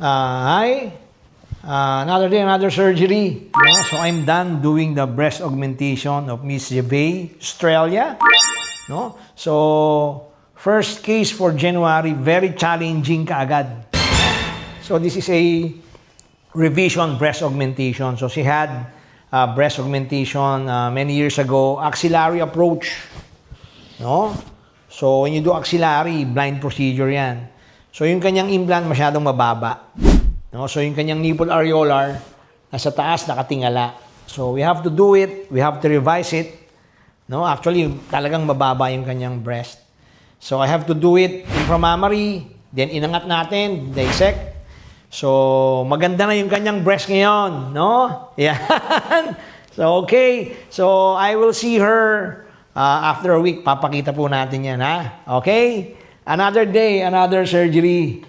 Hi. Another day, another surgery. No? So I'm done doing the breast augmentation of Miss Jeve, Australia. No? So first case for January, very challenging kaagad. So this is a revision breast augmentation. So she had breast augmentation many years ago, axillary approach. No? So when you do axillary, blind procedure yan. So yung kanyang implant masyadong mababa. No? So yung kanyang nipple areolar, nasa taas, nakatingala. So we have to do it, we have to revise it. No? Actually, talagang mababa yung kanyang breast. So I have to do it inframammary, then inangat natin, dissect. So maganda na yung kanyang breast ngayon, no? Yan. So okay. So I will see her after a week. Papakita po natin yan, ha? Okay? Another day, another surgery.